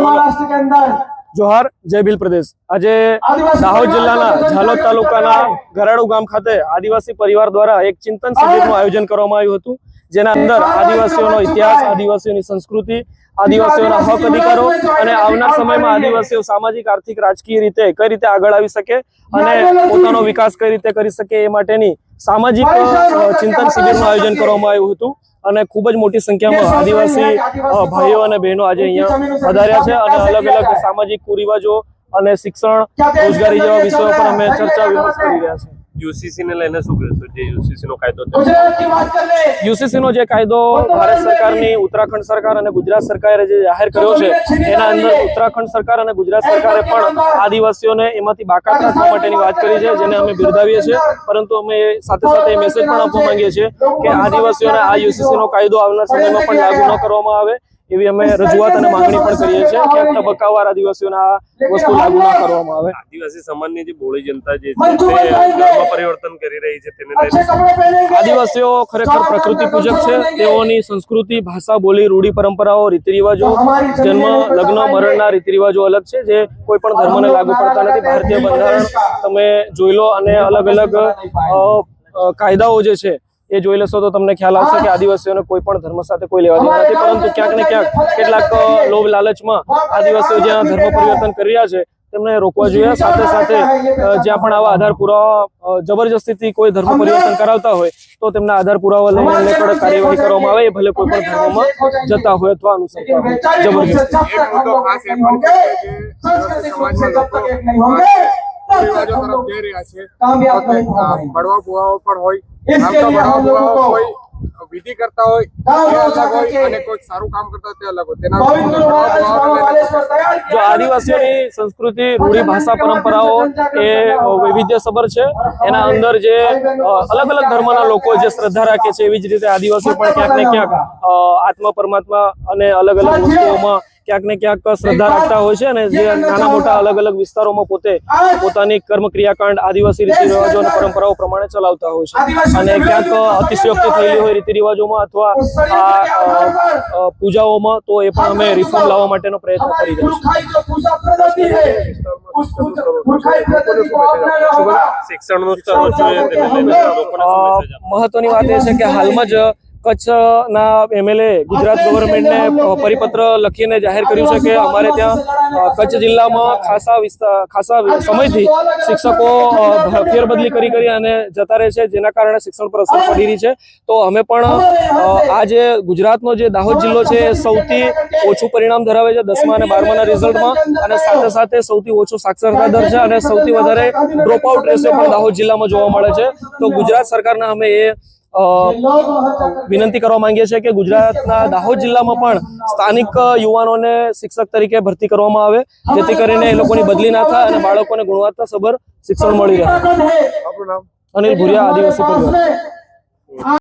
महाराष्ट्र के अंदर जोहार जय भील प्रदेश। आज दाहोद जिल्लाना झालोद तालुकाना गराडू गाम खाते आदिवासी परिवार द्वारा एक चिंतन शिबिरનું आयोजन કરવામાં આવ્યું હતું, જેના અંદર આદિવાસીઓનો ઇતિહાસ, આદિવાસીઓની સંસ્કૃતિ, આદિવાસીઓના હક અધિકારો અને આવનાર સમયમાં આદિવાસીઓ સામાજિક, આર્થિક, રાજકીય રીતે કઈ રીતે આગળ આવી શકે અને પોતાનો વિકાસ કઈ રીતે કરી શકે એ માટેની સામાજિક ચિંતન શિબિરનું આયોજન કરવામાં આવ્યું હતું અને ખૂબ જ મોટી સંખ્યામાં આદિવાસી ભાઈઓ અને બહેનો આજે અહીંયા પધાર્યા છે અને અલગ અલગ સામાજિક કુરિવાજો અને શિક્ષણ, રોજગારી જેવા વિષયો પર અમે ચર્ચા વિમર્શ કરી રહ્યા છીએ। યુસીસી ને લઈને શું કહેશો? જે યુસીસી નો કાયદો યુસીસી નો જે કાયદો ભારત સરકારની ઉત્તરાખંડ સરકાર અને ગુજરાત સરકારે જે જાહેર કર્યો છે, એના અંદર ઉત્તરાખંડ સરકાર અને ગુજરાત સરકારે પણ આદિવાસીઓને એમાંથી બાકાત રાખવા માટેની વાત કરી છે, જેને અમે બિરદાવીએ છીએ। પરંતુ અમે સાથે સાથે મેસેજ પણ આપવા માંગીએ છીએ કે આદિવાસીઓને આ યુસીસી નો કાયદો આવનાર સમયમાં પણ લાગુ ન કરવામાં આવે એવી અમે રજૂઆત અને માંગણી પણ કરીએ છીએ કે તબક્કાવાર આદિવાસીઓને આ વસ્તુ લાગુ ન કરવામાં આવે। આદિવાસી સમાજની જે બોળી જનતા જે છે તે ધર્મ પરિવર્તન કરી રહી છે, તેને લઈને આદિવાસીઓ ખરેખર પ્રકૃતિ પૂજક છે। તેઓની સંસ્કૃતિ, ભાષા, બોલી, રૂઢી, પરંપરાઓ, રીતિ રિવાજો, જન્મ, લગ્ન, મરણના રીતિ રિવાજો અલગ છે, જે કોઈ પણ ધર્મને લાગુ પડતા નથી। ભારતીય બંધારણ તમે જોઈ લો અને અલગ અલગ કાયદાઓ જે છે એ જોઈ લેશો તો તમને ખ્યાલ આવશે કે આદિવાસીઓને કોઈ પણ ધર્મ સાથે કોઈ લેવા દેવા નથી, પરંતુ ક્યાંક ને ક્યાંક કેટલાક લોભ લાલચમાં આદિવાસીઓ જ્યાં ધર્મ પરિવર્તન કરી રહ્યા છે તેમને રોકવા જોઈએ। સાથે સાથે જ્યાં પણ આવા આધાર પુરાવા જબરજસ્તીથી કોઈ ધર્મ પરિવર્તન કરાવતા હોય તો તેમના આધાર પુરાવા લઈને એમને કડક કાર્યવાહી કરવામાં આવે, એ ભલે કોઈ પણ ધર્મમાં જતા હોય અથવા અનુસરતા હોય જબરજસ્તી। વિધિ કરતા હોય એ અલગ હોય અને કોઈ સારું કામ કરતા હોય તે અલગ હોય। તેના જો આદિવાસીઓની સંસ્કૃતિ, રૂઢી, ભાષા, પરંપરાઓ એ વૈવિધ્યસભર છે। એના અંદર જે અલગ અલગ ધર્મના લોકો જે શ્રદ્ધા રાખે છે, એવી જ રીતે આદિવાસીઓ પણ ક્યાંક ને ક્યાંક આત્મા પરમાત્મા અને અલગ અલગ વસ્તુઓમાં ક્યાંક ને ક્યાંક શ્રદ્ધા રાખતા હોય છે અને જે નાના મોટા અલગ અલગ વિસ્તારોમાં પોતે પોતાની કર્મ ક્રિયાકાંડ આદિવાસી રીતિ રિવાજો અને પરંપરાઓ પ્રમાણે ચલાવતા હોય છે અને ક્યાંક અતિશયોક્તિ થયેલી હોય રીતિ રિવાજોમાં અથવા પૂજાઓમાં તો એ પણ અમે રિફોર્મ લાવવા માટેનો પ્રયત્ન કરી રહ્યા છીએ। શિક્ષણનું સ્તર જોઈએ તેને લઈને લોકોને શું મેસેજ આપો? મહત્વની વાત એ છે કે હાલમાં જ કચ્છના એમએલએ ગુજરાત ગવર્મેન્ટને પરિપત્ર લખીને જાહેર કર્યું છે કે અમારે ત્યાં કચ્છ જિલ્લામાં ખાસા સમયથી શિક્ષકો ફેરબદલી કરી અને જતા રહે છે, જેના કારણે શિક્ષણ પર અસર પડી રહી છે। તો અમે પણ આ જે ગુજરાતનો જે દાહોદ જિલ્લો છે એ સૌથી ઓછું પરિણામ ધરાવે છે 10મા અને 12માના રિઝલ્ટમાં અને સાથે સાથે સૌથી ઓછો સાક્ષરતા દર છે અને સૌથી વધારે ડ્રોપ આઉટ રેશિયો પણ દાહોદ જિલ્લામાં જોવા મળે છે। તો ગુજરાત સરકારને અમે એ વિનંતી કરવા માંગીએ છીએ કે ગુજરાતના દાહોદ જિલ્લામાં પણ સ્થાનિક યુવાનોને શિક્ષક તરીકે ભરતી કરવામાં આવે, જેથી કરીને એ લોકોની બદલી ના થાય અને બાળકોને ગુણવત્તાસભર શિક્ષણ મળી રહે। અનિલ ભુરિયા, આદિવાસી પરિવાર।